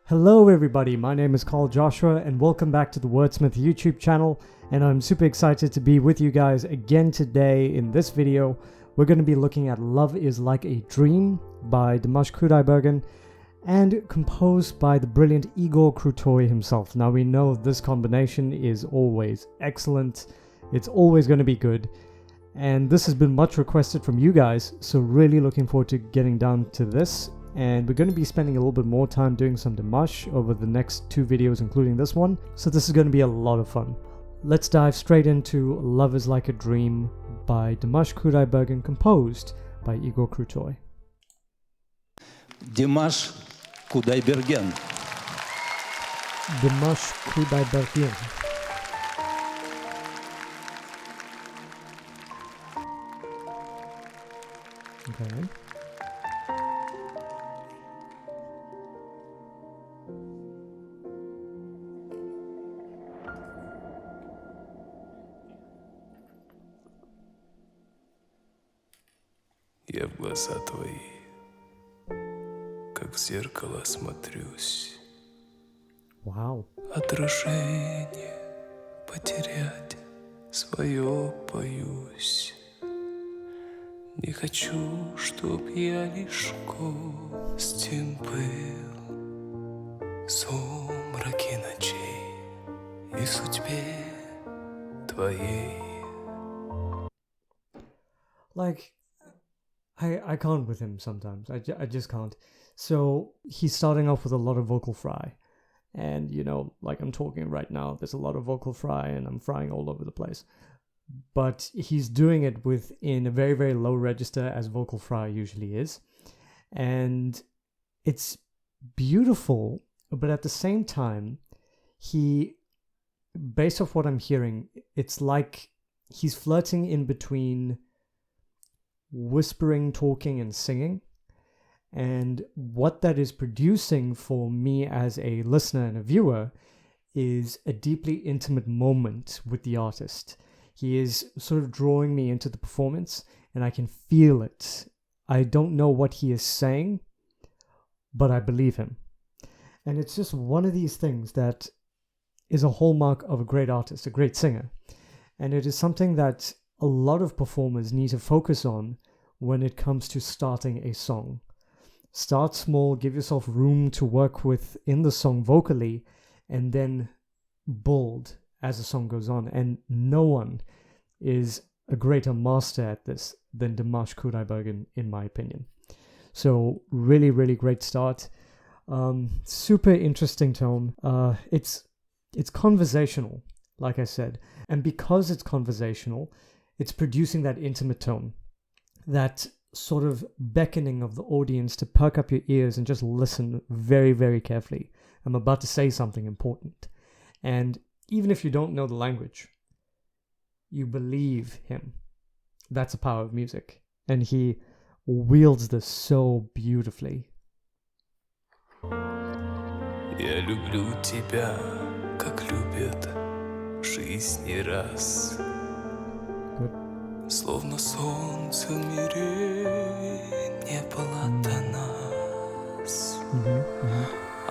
Hello everybody, my name is Carl Joshua and welcome back to the WordSmith YouTube channel, and I'm super excited to be with you guys again today. In this video we're going to be looking at Love Is Like a Dream by Dimash Kudaibergen and composed by the brilliant Igor Krutoy himself. Now we know this combination is always excellent, it's always going to be good, and this has been much requested from you guys, so really looking forward to getting down to this. And we're going to be spending a little bit more time doing some Dimash over the next two videos, including this one. So this is going to be a lot of fun. Let's dive straight into Love Is Like a Dream by Dimash Kudaibergen, composed by Igor Krutoy. Dimash Kudaibergen. Dimash Kudaibergen. Okay. Я в глаза твои, как в зеркало смотрюсь. Wow. Отражение потерять свое боюсь. Не хочу, чтоб я лишь гостем был в сумраке ночей и в судьбе твоей. Like, I can't with him sometimes. I just can't. So he's starting off with a lot of vocal fry. And, you know, like I'm talking right now, there's a lot of vocal fry and I'm frying all over the place. But he's doing it within a very, very low register, as vocal fry usually is. And it's beautiful, but at the same time, based off what I'm hearing, it's like he's flirting in between whispering, talking, and singing. And what that is producing for me as a listener and a viewer is a deeply intimate moment with the artist. He is sort of drawing me into the performance, and I can feel it. I don't know what he is saying, but I believe him. And it's just one of these things that is a hallmark of a great artist, a great singer. And it is something that a lot of performers need to focus on when it comes to starting a song. Start small, give yourself room to work with in the song vocally, and then build as the song goes on. And no one is a greater master at this than Dimash Kudaibergen, in my opinion. So really, really great start. Super interesting tone. It's conversational, like I said. And because it's conversational, it's producing that intimate tone, that sort of beckoning of the audience to perk up your ears and just listen very, very carefully. I'm about to say something important. And even if you don't know the language, you believe him. That's the power of music. And he wields this so beautifully. Я люблю тебя, как любят в жизни раз. Good. Словно солнце в мире не было до нас.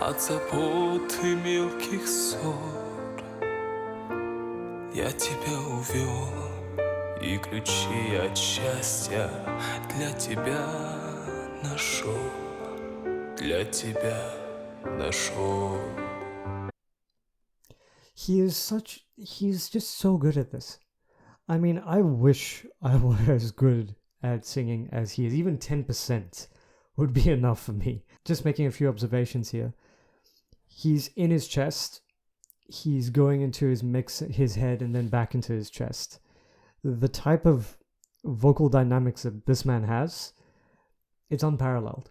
От забот и мелких ссор я тебя увел, и ключи от счастья для тебя нашел, для тебя нашел. He's just so good at this. I mean, I wish I were as good at singing as he is. Even 10% would be enough for me. Just making a few observations here. He's in his chest. He's going into his head, and then back into his chest. The type of vocal dynamics that this man has, it's unparalleled.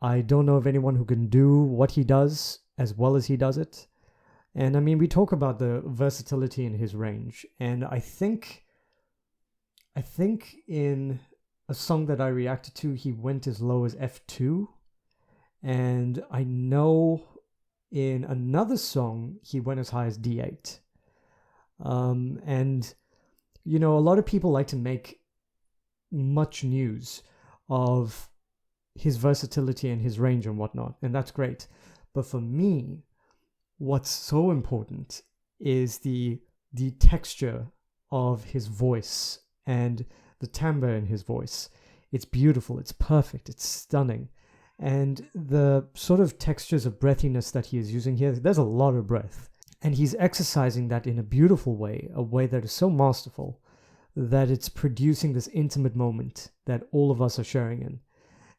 I don't know of anyone who can do what he does as well as he does it. And I mean, we talk about the versatility in his range, and I think in a song that I reacted to, he went as low as F2. And I know in another song, he went as high as D8. And, you know, a lot of people like to make much news of his versatility and his range and whatnot, and that's great. But for me, what's so important is the texture of his voice and the timbre in his voice. It's beautiful, it's perfect, it's stunning. And the sort of textures of breathiness that he is using here, there's a lot of breath. And he's exercising that in a beautiful way, a way that is so masterful that it's producing this intimate moment that all of us are sharing in.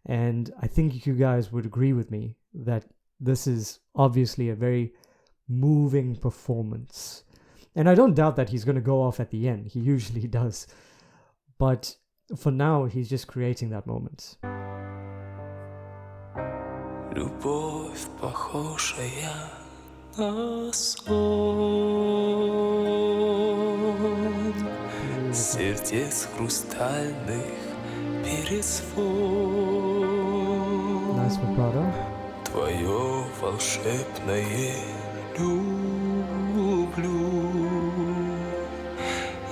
And I think you guys would agree with me that this is obviously a very moving performance. And I don't doubt that he's going to go off at the end. He usually does. But for now, he's just creating that moment. Любовь, похожая на сон, сердец хрустальных перезвон. Nice vibrato. Твое волшебное люблю.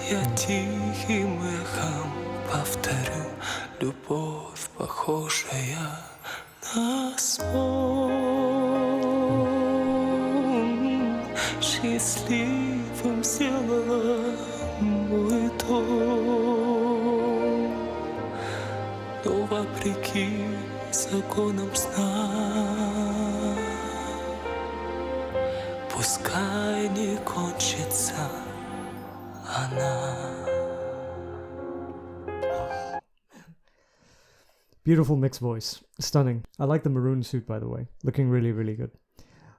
Я тихим эхом повторю, любовь, похожая на сон. Счастливым сделала мой дом, но вопреки законам сна, пускай не кончится она. Beautiful mixed voice. Stunning. I like the maroon suit, by the way. Looking really, really good.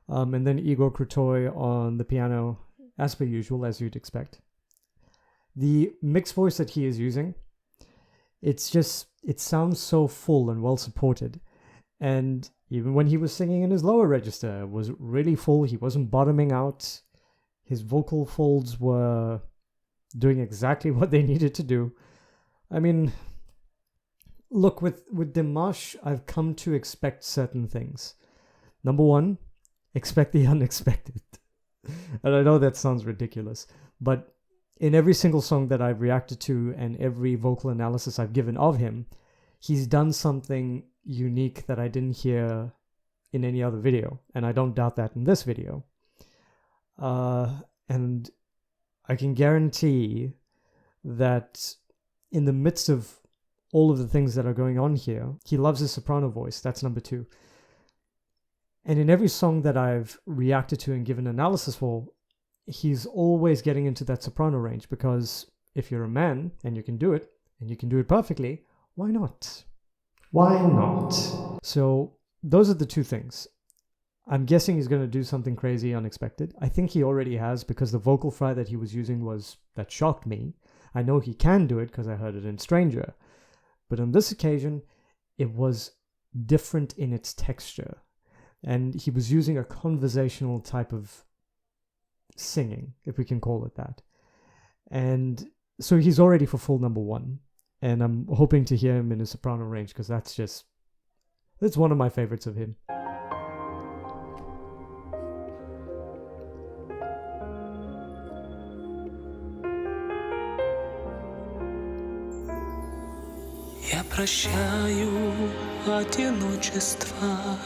And then Igor Krutoy on the piano, as per usual, as you'd expect. The mixed voice that he is using, it sounds so full and well supported. And even when he was singing in his lower register, it was really full. He wasn't bottoming out. His vocal folds were doing exactly what they needed to do. I mean, look, with Dimash, I've come to expect certain things. Number one, expect the unexpected. And I know that sounds ridiculous, but in every single song that I've reacted to and every vocal analysis I've given of him, he's done something unique that I didn't hear in any other video. And I don't doubt that in this video. And I can guarantee that in the midst of all of the things that are going on here, he loves his soprano voice. That's number two. And in every song that I've reacted to and given analysis for, he's always getting into that soprano range, because if you're a man and you can do it, and you can do it perfectly, why not? Why not? So those are the two things. I'm guessing he's going to do something crazy, unexpected. I think he already has, because the vocal fry that he was using that shocked me. I know he can do it because I heard it in Stranger. But on this occasion, it was different in its texture. And he was using a conversational type of singing, if we can call it that. And so he's already for full number one. And I'm hoping to hear him in a soprano range, because that's one of my favorites of him. Я прощаю одиночество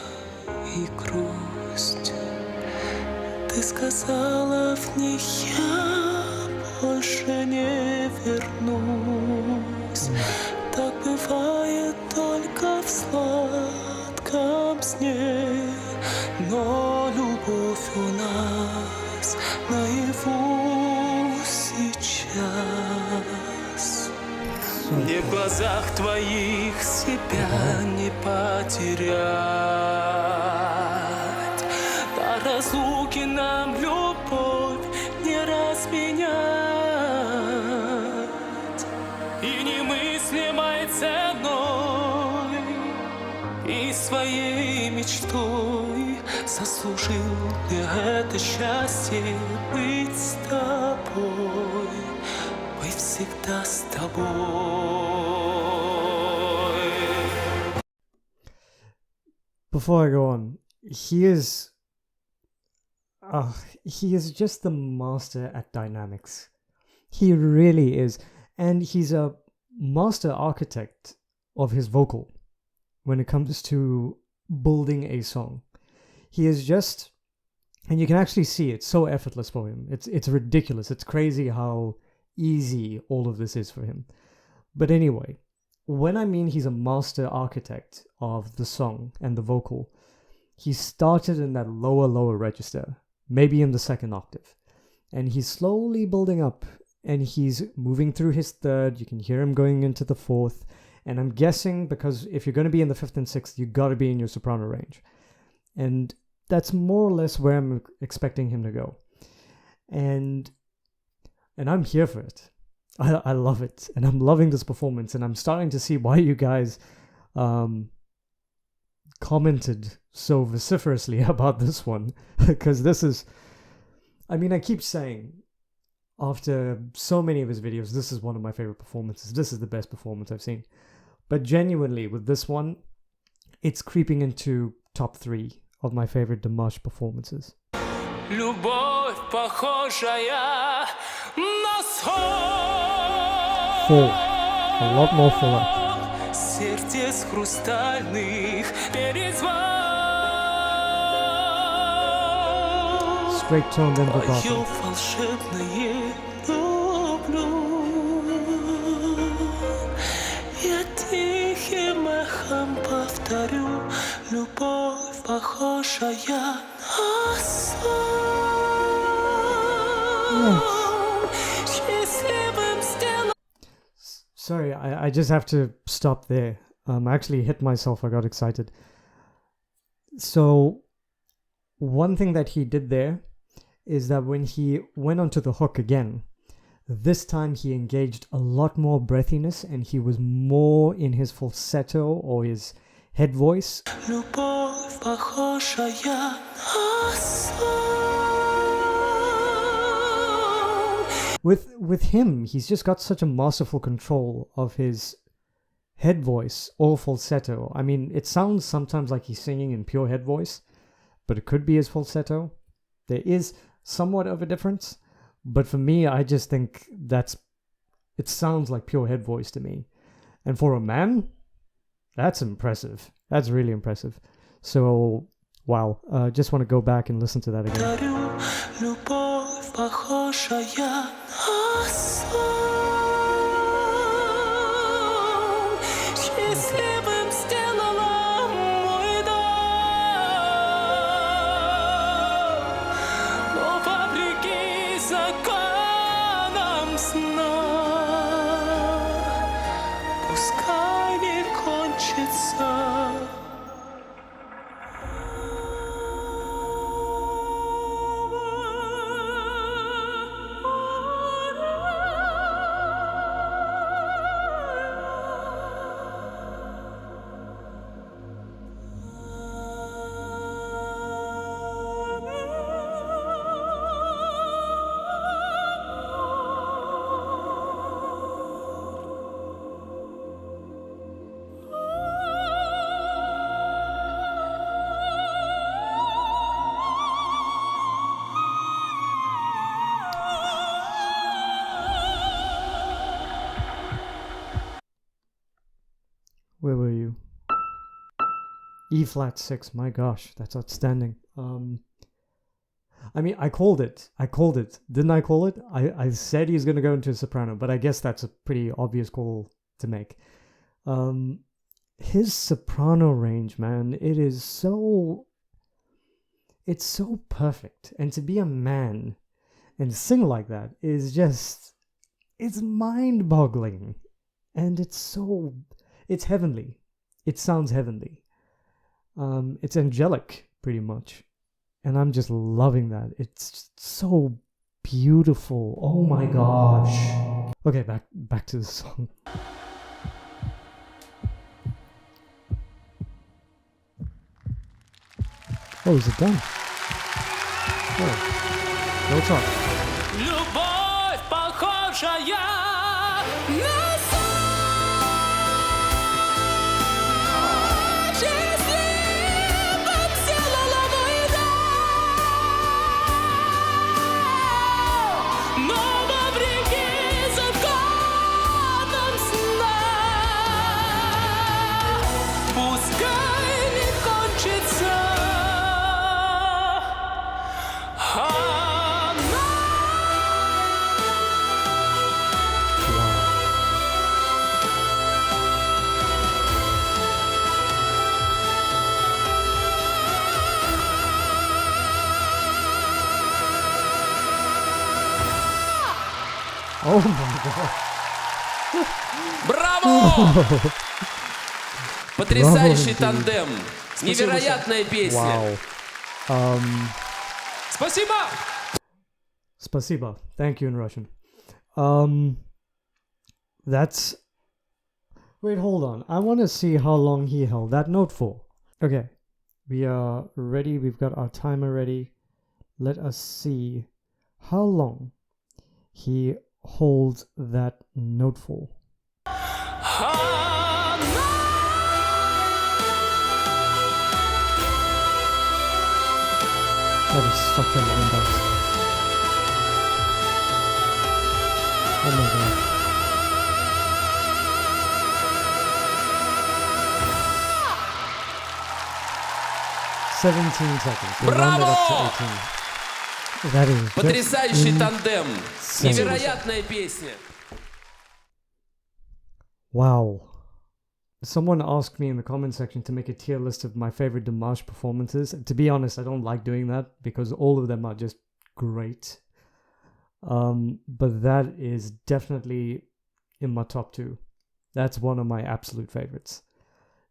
и грусть. Ты сказала в них, я больше не вернусь. Так бывает только в сладком сне, но любовь у нас наяву сейчас. Мне в глазах твоих себя не потерять. До разлуки нам любовь не разменять. И немыслимой ценой, и своей мечтой заслужил я это счастье быть с тобой. Быть всегда с тобой. Before I go on, he is just the master at dynamics. He really is. And he's a master architect of his vocal when it comes to building a song. He is just, and you can actually see it's so effortless for him. It's ridiculous. It's crazy how easy all of this is for him. But anyway, when I mean he's a master architect of the song and the vocal, he started in that lower register, maybe in the second octave. And he's slowly building up, and he's moving through his third. You can hear him going into the fourth. And I'm guessing because if you're going to be in the fifth and sixth, you got to be in your soprano range. And that's more or less where I'm expecting him to go. And I'm here for it. I love it. And I'm loving this performance. And I'm starting to see why you guys commented so vociferously about this one. Because this is... I mean, I keep saying, after so many of his videos, this is one of my favorite performances. This is the best performance I've seen. But genuinely, with this one, it's creeping into top 3 of my favorite Dimash performances. Любовь, похожая на сон. Full. A lot more fuller. Сердец хрустальных перезвон. Straight toned and vibrato. Твое волшебное люблю. Я тихим эхом повторю. Любовь, похожая на сон. Счастливым сделать. Sorry, I just have to stop there. I actually hit myself. I got excited. So, one thing that he did there is that when he went onto the hook again, this time he engaged a lot more breathiness and he was more in his falsetto or his head voice. Любовь, похожая на сон. With him, he's just got such a masterful control of his head voice or falsetto. I mean, it sounds sometimes like he's singing in pure head voice, but it could be his falsetto. There is somewhat of a difference, but for me, I just think it sounds like pure head voice to me. And for a man, that's impressive. That's really impressive. So, wow. Just want to go back and listen to that again. Любовь, похожая на сон. Счастливым сделала мой дом. Но вопреки законам сна, пускай не кончится. Where were you? E flat 6. My gosh, that's outstanding. I mean, I called it. Didn't I call it? I said he's going to go into a soprano, but I guess that's a pretty obvious call to make. His soprano range, man, it's so perfect. And to be a man and sing like that is just, it's mind-boggling. And it's heavenly. It sounds heavenly. It's angelic, pretty much. And I'm just loving that. It's just so beautiful. Oh my gosh. Okay, back to the song. Oh, is it done? Oh, no talk. Любовь, похожая на Oh my god. Браво! Потрясающий Браво, тандем. Невероятная песня. Wow. Спасибо! Spasiba. Thank you in Russian. That's... Wait, hold on. I want to see how long he held that note for. Okay. We are ready. We've got our timer ready. Let us see how long he holds that note for. That is such a long dance. Oh my god. 17 seconds. We'll round it up to 18. That is just Потрясающий тандем. insane. Невероятная песня. Wow. Someone asked me in the comment section to make a tier list of my favorite Dimash performances. To be honest, I don't like doing that because all of them are just great. But that is definitely in my top 2. That's one of my absolute favorites.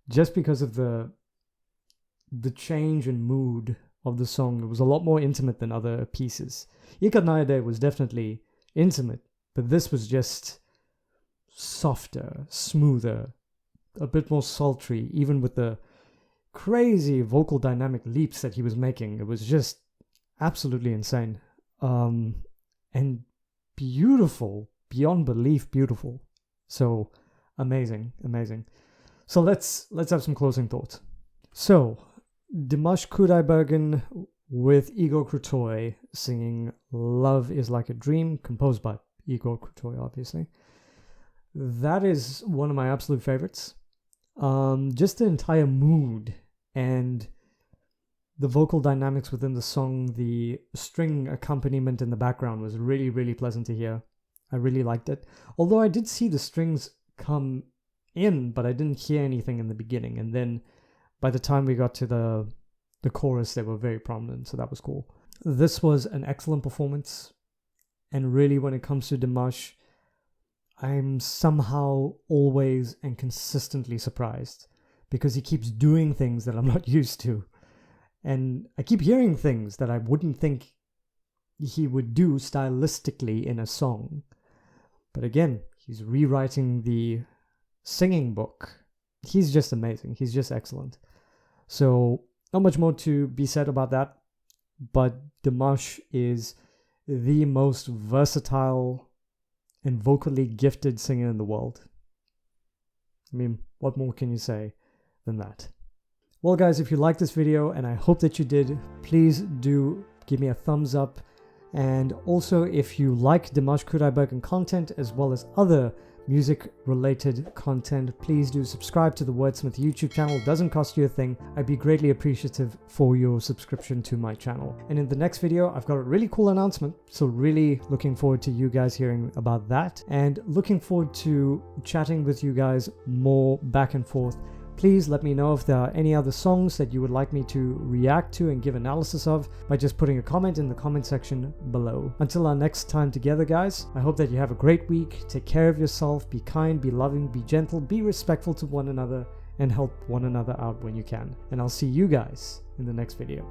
Just because of the change in mood of the song. It was a lot more intimate than other pieces. Ikadnaide was definitely intimate, but this was just softer, smoother, a bit more sultry, even with the crazy vocal dynamic leaps that he was making. It was just absolutely insane. And beautiful, beyond belief beautiful. So amazing. So let's have some closing thoughts. So Dimash Kudaibergen with Igor Krutoy singing Love is Like a Dream, composed by Igor Krutoy, obviously. That is one of my absolute favorites. Just the entire mood and the vocal dynamics within the song, the string accompaniment in the background was really, really pleasant to hear. I really liked it. Although I did see the strings come in, but I didn't hear anything in the beginning. And then by the time we got to the chorus, they were very prominent, so that was cool. This was an excellent performance. And really, when it comes to Dimash, I'm somehow always and consistently surprised because he keeps doing things that I'm not used to. And I keep hearing things that I wouldn't think he would do stylistically in a song. But again, he's rewriting the singing book. He's just amazing. He's just excellent. So not much more to be said about that. But Dimash is the most versatile and vocally gifted singer in the world. I mean, what more can you say than that? Well, guys, if you liked this video, and I hope that you did, please do give me a thumbs up. And also, if you like Dimash Kudaibergen content as well as other music-related content, please do subscribe to the WordSmith YouTube channel. It doesn't cost you a thing. I'd be greatly appreciative for your subscription to my channel. And in the next video, I've got a really cool announcement, so really looking forward to you guys hearing about that, and looking forward to chatting with you guys more back and forth. Please let me know if there are any other songs that you would like me to react to and give analysis of by just putting a comment in the comment section below. Until our next time together, guys, I hope that you have a great week. Take care of yourself, be kind, be loving, be gentle, be respectful to one another, and help one another out when you can. And I'll see you guys in the next video.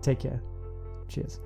Take care. Cheers.